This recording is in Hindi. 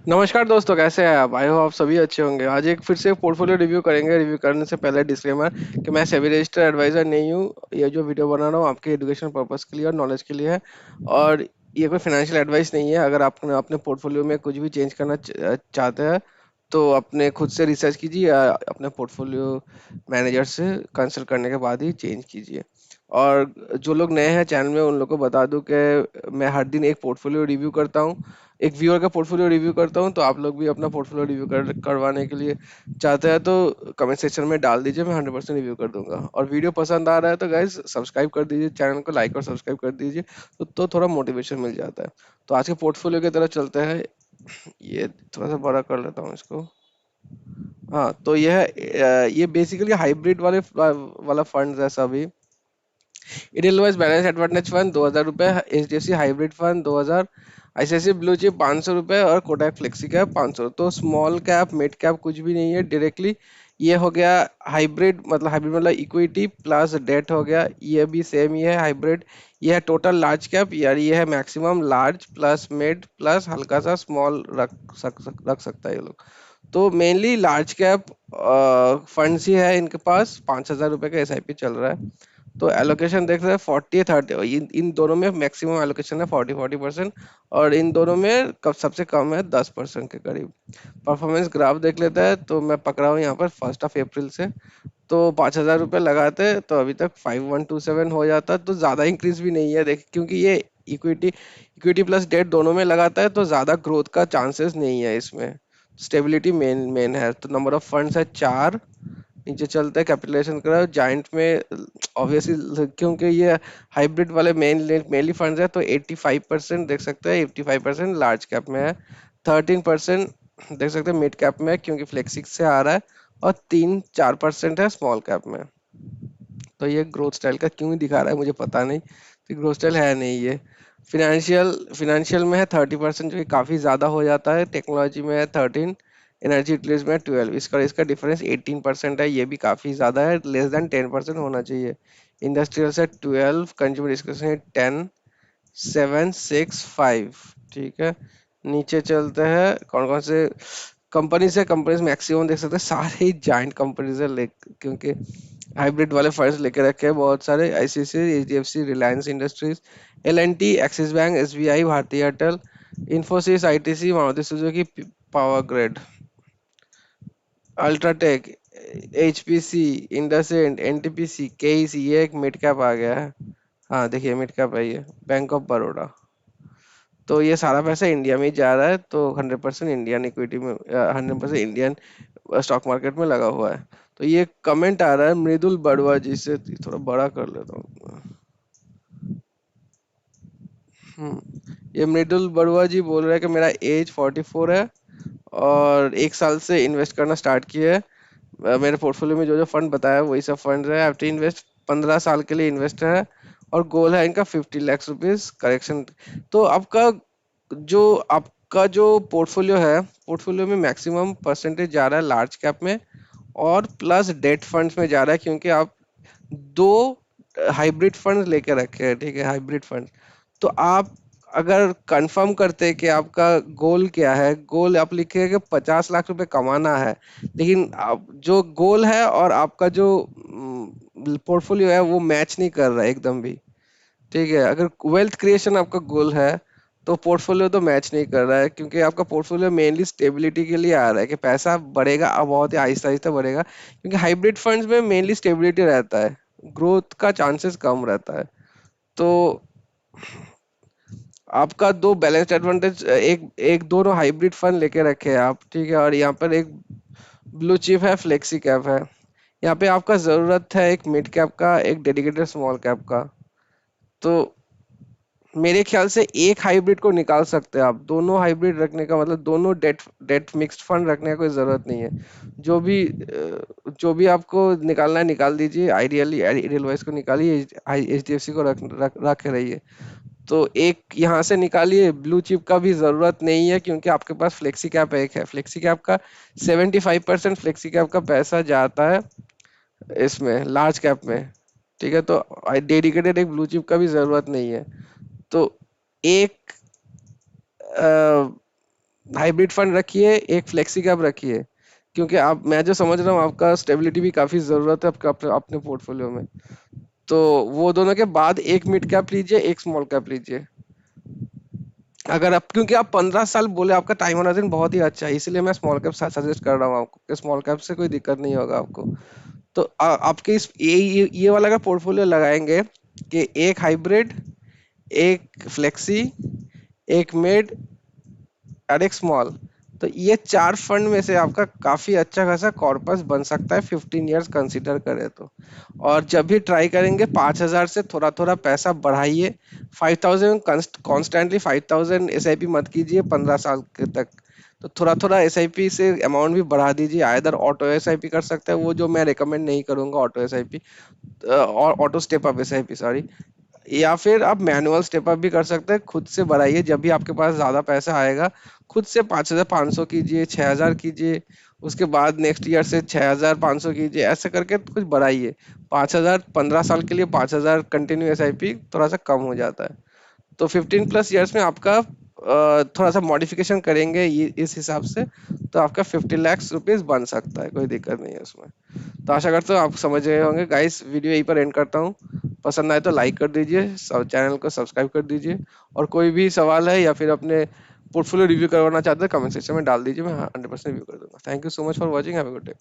नमस्कार दोस्तों, कैसे हैं आप? आई हो आप सभी अच्छे होंगे। आज एक फिर से पोर्टफोलियो रिव्यू करेंगे। रिव्यू करने से पहले डिस्क्लेमर कि मैं सेबी रजिस्टर्ड एडवाइजर नहीं हूँ। ये जो वीडियो बना रहा हूँ आपके एजुकेशन पर्पस के लिए और नॉलेज के लिए है। और ये कोई फाइनेंशियल एडवाइस नहीं है। अगर आप अपने पोर्टफोलियो में कुछ भी चेंज करना चाहते हैं तो अपने खुद से रिसर्च कीजिए या अपने पोर्टफोलियो मैनेजर से कंसल्ट करने के बाद ही चेंज कीजिए। और जो लोग नए हैं चैनल में उन लोग को बता दूं कि मैं हर दिन एक पोर्टफोलियो रिव्यू करता हूँ, एक व्यूअर का पोर्टफोलियो रिव्यू करता हूँ। तो आप लोग भी अपना पोर्टफोलियो रिव्यू करवाने के लिए चाहते हैं तो कमेंट सेक्शन में डाल दीजिए, मैं 100% रिव्यू कर दूंगा। और वीडियो पसंद आ रहा है तो गाइज सब्सक्राइब कर दीजिए, चैनल को लाइक और सब्सक्राइब कर दीजिए। तो थोड़ा मोटिवेशन मिल जाता है। तो आज के पोर्टफोलियो की तरफ चलते हैं। ये थोड़ा सा बड़ा कर लेता हूँ इसको। हाँ, तो ये बेसिकली हाइब्रिड वाला फंड है सभी। इडेलवाइज बैलेंस एडवांटेज फंड 2,000 रुपये, H D F C hybrid fund 2,000, ICICI blue chip 500 रुपये और कोटक फ्लेक्सी कैप 500। तो स्मॉल कैप मिड कैप कुछ भी नहीं है डायरेक्टली। ये हो गया हाइब्रिड मतलब इक्विटी प्लस डेट हो गया। ये भी सेम ही है हाइब्रिड। ये है टोटल लार्ज कैप, यार ये है maximum large plus mid plus हल्का सा स्मॉल रख सकता है ये लोग। तो मेनली लार्ज कैप फंड्स ही है इनके पास। 5,000 रुपये का एसआईपी चल रहा है। तो एलोकेशन देख रहे हैं 40-30, इन दोनों में मैक्सिमम एलोकेशन है 40-40%। और इन दोनों में कब सबसे कम है 10% के करीब। परफॉर्मेंस ग्राफ देख लेते हैं। तो मैं पकड़ा हूँ यहाँ पर 1 अप्रैल से। तो 5,000 रुपये लगाते तो अभी तक 5127 हो जाता। तो ज़्यादा इंक्रीज भी नहीं है देख, क्योंकि ये इक्विटी इक्विटी प्लस डेट दोनों में लगाता है तो ज़्यादा ग्रोथ का चांसेस नहीं है इसमें। स्टेबिलिटी मेन मेन है। तो नंबर ऑफ फंड्स है 4। नीचे चलते हैं कैपिटलाइजेशन करा जाइंट में। ऑब्वियसली क्योंकि ये हाइब्रिड वाले मेनली फंड्स है तो 85% देख सकते हैं। 85% लार्ज कैप में है, 13% देख सकते हैं मिड कैप में है क्योंकि फ्लेक्सिक्स से आ रहा है, और 3-4% है स्मॉल कैप में। तो ये ग्रोथ स्टाइल का क्यों दिखा रहा है मुझे पता नहीं, तो ग्रोथ स्टाइल है नहीं ये। फिनेंशियल फिनेंशियल में है 30%, जो कि काफ़ी ज़्यादा हो जाता है। टेक्नोलॉजी में है 13, एनर्जी यूटिलिटीज में 12। इसका इसका डिफरेंस 18% है, ये भी काफ़ी ज़्यादा है। लेस देन 10% होना चाहिए। इंडस्ट्रियल से 12, कंज्यूमर डिस्क्रिप्शन 10, 7, 6, 5। ठीक है। नीचे चलते हैं कौन कौन से कंपनीज है। कंपनीज मैक्सिमम देख सकते हैं सारे ही जाइंट कंपनीज है, क्योंकि हाइब्रिड वाले फंड्स लेके रखे हैं बहुत सारे। ICICI, HDFC, Reliance Industries, L and T, Axis Bank, SBI, Bharti Airtel, Infosys, ITC, Maruti Suzuki, Power Grid, UltraTech, HPC, IndusInd, NTPC, KEC. ये एक मिड कैप आ गया है। हाँ देखिए मिड कैप है ये, बैंक ऑफ बड़ौदा। तो ये सारा पैसा इंडिया में ही जा रहा है, तो 100% इंडियन इक्विटी में, 100% इंडियन स्टॉक मार्केट में लगा हुआ है। तो ये कमेंट आ रहा है मृदुल बड़वा जी से, थोड़ा बड़ा कर लेता हूँ। ये मृदुल बड़वा जी बोल रहे हैं कि मेरा एज 44 है और 1 साल से इन्वेस्ट करना स्टार्ट किया है। मेरे पोर्टफोलियो में जो जो फंड बताया वही सब फंड है। एफटी इन्वेस्ट 15 साल के लिए इन्वेस्ट है और गोल है इनका 50 लाख रुपीज करेक्शन। तो आपका जो पोर्टफोलियो है, पोर्टफोलियो में मैक्सिमम परसेंटेज जा रहा है लार्ज कैप में और प्लस डेट फंड्स में जा रहा है, क्योंकि आप दो हाइब्रिड फंड लेके रखे हैं। ठीक है, हाइब्रिड फंड। तो आप अगर कंफर्म करते हैं कि आपका गोल क्या है, गोल आप लिखे कि 50 लाख रुपए कमाना है, लेकिन आप जो गोल है और आपका जो पोर्टफोलियो है वो मैच नहीं कर रहा है एकदम भी। ठीक है, अगर वेल्थ क्रिएशन आपका गोल है तो पोर्टफोलियो तो मैच नहीं कर रहा है, क्योंकि आपका पोर्टफोलियो मेनली स्टेबिलिटी के लिए आ रहा है कि पैसा बढ़ेगा, अब बहुत ही आहिस्ता आहिस्ता बढ़ेगा, क्योंकि हाइब्रिड फंड्स में मेनली स्टेबिलिटी रहता है, ग्रोथ का चांसेस कम रहता है। तो आपका दो बैलेंस्ड एडवांटेज, एक एक दोनों हाइब्रिड फंड लेके रखे हैं आप। ठीक है, और यहाँ पर एक ब्लू चिप है, फ्लेक्सी कैप है। यहाँ पे आपका जरूरत है एक मिड कैप का, एक डेडिकेटेड स्मॉल कैप का। तो मेरे ख्याल से एक हाइब्रिड को निकाल सकते हैं आप। दोनों हाइब्रिड रखने का मतलब दोनों डेट डेट मिक्स्ड फंड रखने का कोई जरूरत नहीं है। जो भी आपको निकालना है निकाल दीजिए। आइडियली एडियल को निकालिए, एचडीएफसी को रख रहिए। तो एक यहाँ से निकालिए। ब्लू चिप का भी जरूरत नहीं है, क्योंकि आपके पास फ्लेक्सी कैप एक है। फ्लेक्सी कैप का 75% फ्लेक्सी कैप का पैसा जाता है इसमें लार्ज कैप में। ठीक है, तो डेडिकेटेड एक ब्लू चिप का भी जरूरत नहीं है। तो एक हाइब्रिड फंड रखिए, एक फ्लेक्सी कैप रखिए, क्योंकि आप, मैं जो समझ रहा हूँ आपका स्टेबिलिटी भी काफी जरूरत है आपका अपने पोर्टफोलियो में। तो वो दोनों के बाद एक मिड कैप लीजिए, एक स्मॉल कैप लीजिए। अगर आप, क्योंकि आप 15 साल बोले, आपका टाइम होराइजन बहुत ही अच्छा है, इसलिए मैं स्मॉल कैप सजेस्ट कर रहा हूँ आपको कि स्मॉल कैप से कोई दिक्कत नहीं होगा आपको। तो आपके इस ये वाला का पोर्टफोलियो लगाएंगे कि एक हाइब्रिड, एक फ्लेक्सी, एक मिड और एक स्मॉल। तो ये 4 फंड में से आपका काफी अच्छा खासा कॉर्पस बन सकता है 15 इयर्स कंसीडर करें तो। और जब भी ट्राई करेंगे 5,000 से थोड़ा थोड़ा पैसा बढ़ाइए। 5,000 कॉन्स्टेंटली 5,000 एसआईपी मत कीजिए 15 साल के तक। तो थोड़ा थोड़ा एसआईपी से अमाउंट भी बढ़ा दीजिए, आइदर ऑटो एसआईपी कर सकते हैं, वो जो मैं रिकमेंड नहीं करूंगा ऑटो एसआईपी, और auto step up SIP, sorry. या फिर आप मैनुअल स्टेप अप भी कर सकते हैं, खुद से बढ़ाइए जब भी आपके पास ज्यादा पैसा आएगा। खुद से 5,500 कीजिए, 6,000 कीजिए, उसके बाद नेक्स्ट ईयर से 6,500 कीजिए, ऐसे करके कुछ बढ़ाइए। 5,000 15 साल के लिए 5,000 कंटिन्यू एसआईपी थोड़ा सा कम हो जाता है। तो 15+ इयर्स में आपका थोड़ा सा मॉडिफिकेशन करेंगे ये इस हिसाब से, तो आपका 50 लाख रुपीज बन सकता है, कोई दिक्कत नहीं है उसमें। तो आशा करता हूँ आप समझ गए होंगे गाइस। वीडियो यहीं पर एंड करता हूँ। पसंद आए तो लाइक कर दीजिए, सब चैनल को सब्सक्राइब कर दीजिए। और कोई भी सवाल है या फिर अपने पोर्टफोलियो रिव्यू करवाना चाहते हैं, कमेंट सेक्शन में डाल दीजिए, मैं 100% रिव्यू कर दूंगा। Thank you so much for watching, have a good day.